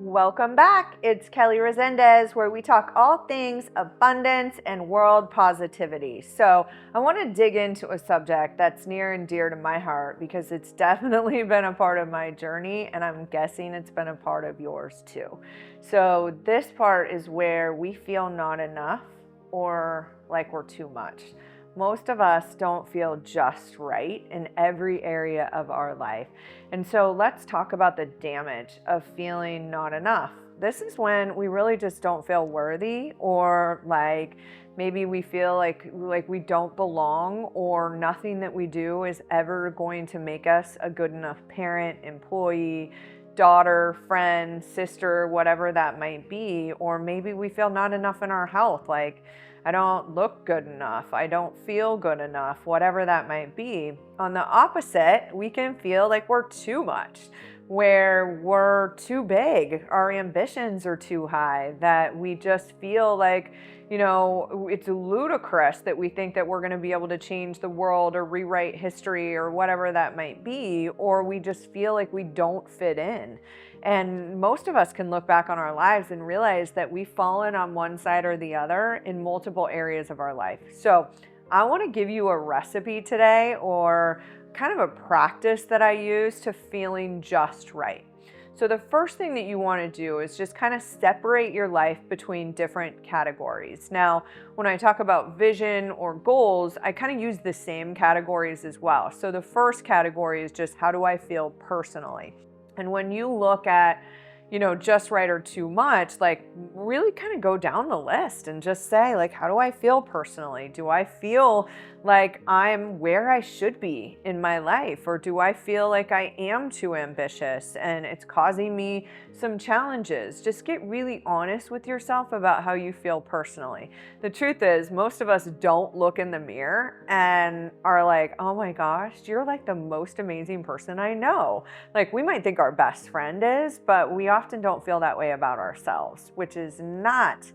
Welcome back. It's Kelly Resendez, where we talk all things abundance and world positivity. So I want to dig into a subject that's near and dear to my heart because it's definitely been a part of my journey, and I'm guessing it's been a part of yours too. So this part is where we feel not enough or like we're too much. Most of us don't feel just right in every area of our life. And so let's talk about the damage of feeling not enough. This is when we really just don't feel worthy, or like maybe we feel like we don't belong, or nothing that we do is ever going to make us a good enough parent, employee, daughter, friend, sister, whatever that might be. Or maybe we feel not enough in our health, like I don't look good enough, I don't feel good enough, whatever that might be. On the opposite, we can feel like we're too much, where we're too big, our ambitions are too high, that we just feel like, it's ludicrous that we think that we're going to be able to change the world or rewrite history or whatever that might be, or we just feel like we don't fit in. And most of us can look back on our lives and realize that we've fallen on one side or the other in multiple areas of our life. So I want to give you a recipe today, or kind of a practice that I use to feeling just right. So the first thing that you want to do is just kind of separate your life between different categories. Now, when I talk about vision or goals, I kind of use the same categories as well. So the first category is just, how do I feel personally? And when you look at, just right or too much, like really kind of go down the list and just say, like, how do I feel personally? Do I feel like I'm where I should be in my life? Or do I feel like I am too ambitious and it's causing me some challenges? Just get really honest with yourself about how you feel personally. The truth is, most of us don't look in the mirror and are like, oh my gosh, you're like the most amazing person I know. Like, we might think our best friend is, but we often don't feel that way about ourselves, which is not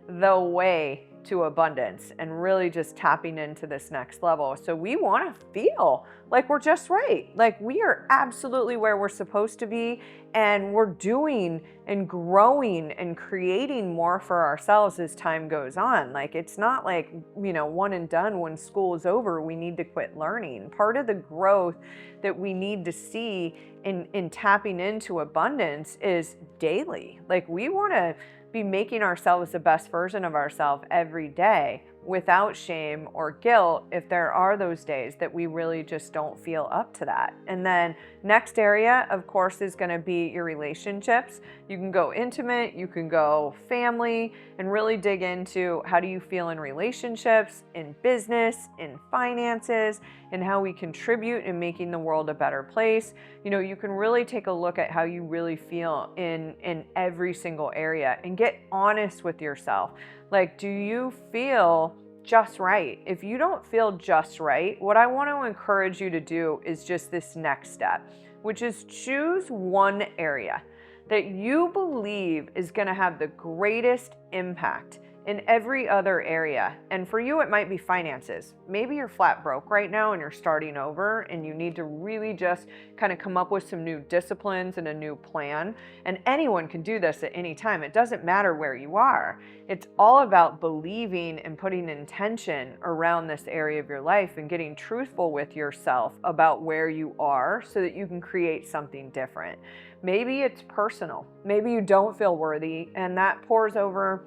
the way to abundance and really just tapping into this next level. So we want to feel like we're just right. Like we are absolutely where we're supposed to be, and we're doing and growing and creating more for ourselves as time goes on. Like it's not like, one and done when school is over, we need to quit learning. Part of the growth that we need to see in tapping into abundance is daily. Like we want to be making ourselves the best version of ourselves every day, without shame or guilt if there are those days that we really just don't feel up to that. And then next area, of course, is going to be your relationships. You can go intimate, you can go family, and really dig into how do you feel in relationships, in business, in finances, and how we contribute in making the world a better place. You can really take a look at how you really feel in every single area and get honest with yourself. Like, do you feel just right? If you don't feel just right, what I want to encourage you to do is just this next step, which is choose one area that you believe is going to have the greatest impact in every other area. And for you, it might be finances. Maybe you're flat broke right now and you're starting over and you need to really just kind of come up with some new disciplines and a new plan. And anyone can do this at any time. It doesn't matter where you are. It's all about believing and putting intention around this area of your life and getting truthful with yourself about where you are so that you can create something different. Maybe it's personal. Maybe you don't feel worthy, and that pours over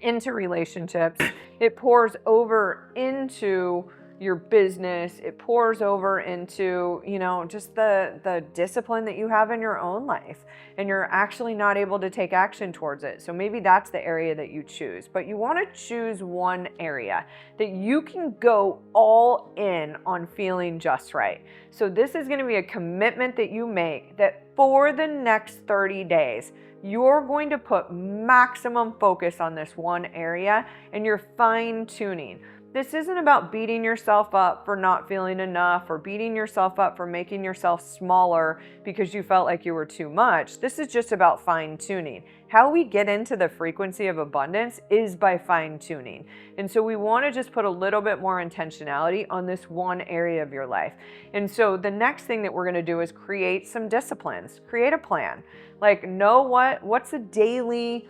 into relationships. It pours over into your business. It pours over into, just the discipline that you have in your own life, and you're actually not able to take action towards it. So maybe that's the area that you choose, but you want to choose one area that you can go all in on feeling just right. So this is going to be a commitment that you make, that for the next 30 days, you're going to put maximum focus on this one area and you're fine tuning. This isn't about beating yourself up for not feeling enough or beating yourself up for making yourself smaller because you felt like you were too much. This is just about fine tuning. How we get into the frequency of abundance is by fine tuning. And so we want to just put a little bit more intentionality on this one area of your life. And so the next thing that we're going to do is create some disciplines, create a plan. Like, know what's a daily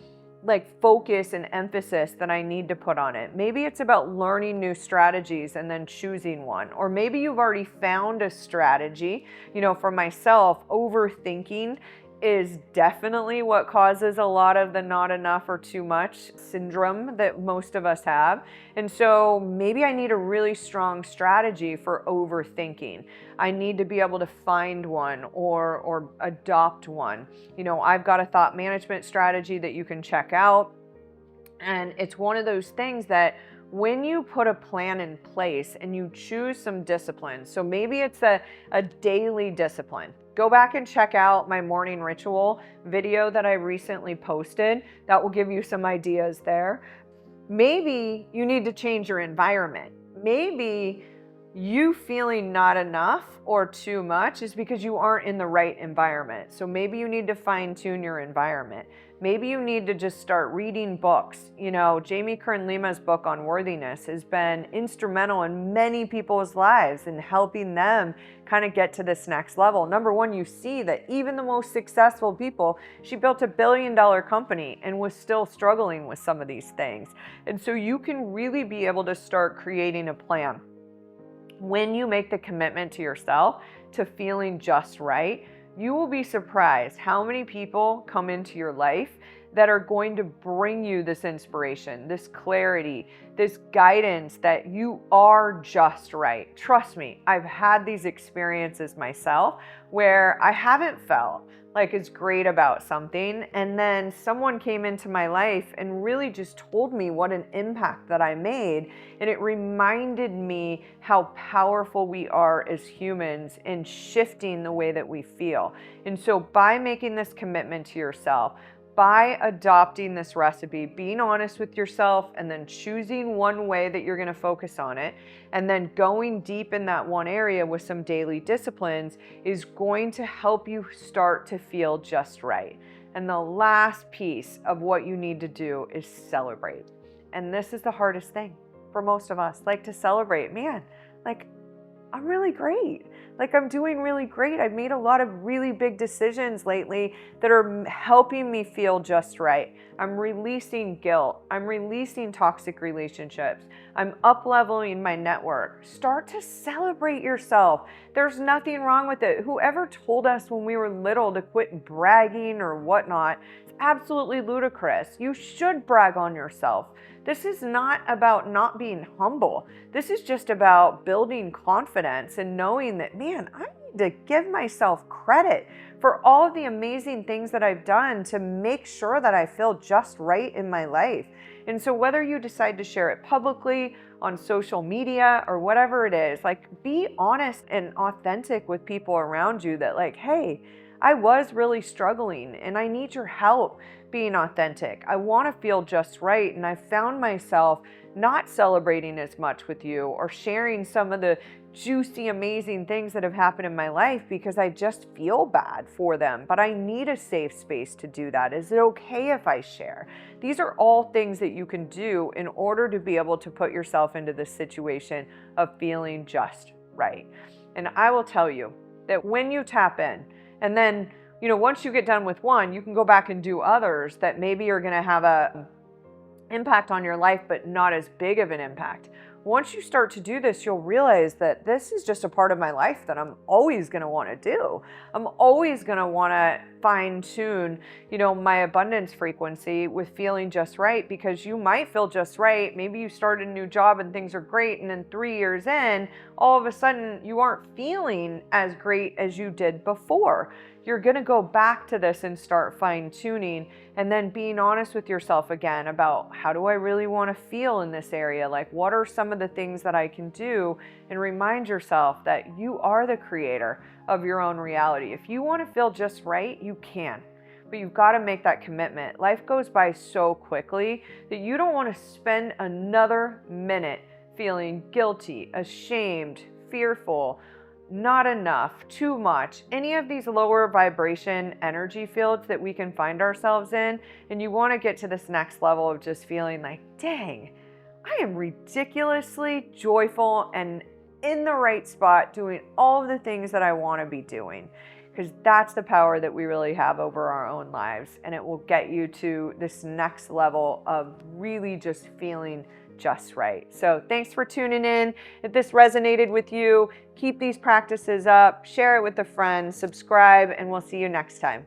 focus and emphasis that I need to put on it. Maybe it's about learning new strategies and then choosing one. Or maybe you've already found a strategy. For myself, overthinking is definitely what causes a lot of the not enough or too much syndrome that most of us have. And so maybe I need a really strong strategy for overthinking. I need to be able to find one or adopt one. I've got a thought management strategy that you can check out. And it's one of those things that when you put a plan in place and you choose some discipline, so maybe it's a daily discipline. Go back and check out my morning ritual video that I recently posted. That will give you some ideas there. Maybe you need to change your environment. Maybe you feeling not enough or too much is because you aren't in the right environment. So maybe you need to fine tune your environment. Maybe you need to just start reading books. Jamie Kern Lima's book on worthiness has been instrumental in many people's lives in helping them kind of get to this next level. Number one, you see that even the most successful people, she built $1 billion company and was still struggling with some of these things. And so you can really be able to start creating a plan. When you make the commitment to yourself to feeling just right, you will be surprised how many people come into your life that are going to bring you this inspiration, this clarity, this guidance that you are just right. Trust me, I've had these experiences myself where I haven't felt like it's great about something, and then someone came into my life and really just told me what an impact that I made, and it reminded me how powerful we are as humans in shifting the way that we feel. And so by making this commitment to yourself, by adopting this recipe, being honest with yourself, and then choosing one way that you're going to focus on it, and then going deep in that one area with some daily disciplines is going to help you start to feel just right. And the last piece of what you need to do is celebrate. And this is the hardest thing for most of us, to celebrate. Man, I'm really great. I'm doing really great. I've made a lot of really big decisions lately that are helping me feel just right. I'm releasing guilt. I'm releasing toxic relationships. I'm up-leveling my network. Start to celebrate yourself. There's nothing wrong with it. Whoever told us when we were little to quit bragging or whatnot, it's absolutely ludicrous. You should brag on yourself. This is not about not being humble. This is just about building confidence and knowing that, man, I need to give myself credit for all of the amazing things that I've done to make sure that I feel just right in my life. And so whether you decide to share it publicly, on social media, or whatever it is, be honest and authentic with people around you that hey, I was really struggling and I need your help being authentic. I want to feel just right, and I found myself not celebrating as much with you or sharing some of the juicy, amazing things that have happened in my life because I just feel bad for them, but I need a safe space to do that. Is it okay if I share? These are all things that you can do in order to be able to put yourself into this situation of feeling just right. And I will tell you that when you tap in, and then once you get done with one, you can go back and do others that maybe are going to have a impact on your life, but not as big of an impact. Once you start to do this, you'll realize that this is just a part of my life that I'm always going to want to do. I'm always going to want to fine tune, my abundance frequency with feeling just right, because you might feel just right. Maybe you start a new job and things are great, and then 3 years in, all of a sudden you aren't feeling as great as you did before. You're going to go back to this and start fine tuning, and then being honest with yourself again about, how do I really want to feel in this area? What are some of the things that I can do? And remind yourself that you are the creator of your own reality. If you want to feel just right, you can, but you've got to make that commitment. Life goes by so quickly that you don't want to spend another minute feeling guilty, ashamed, fearful, not enough, too much, any of these lower vibration energy fields that we can find ourselves in, and you want to get to this next level of just feeling like, dang, I am ridiculously joyful and in the right spot doing all of the things that I want to be doing. Because that's the power that we really have over our own lives, and it will get you to this next level of really just feeling just right. So thanks for tuning in. If this resonated with you, keep these practices up, share it with a friend, subscribe, and we'll see you next time.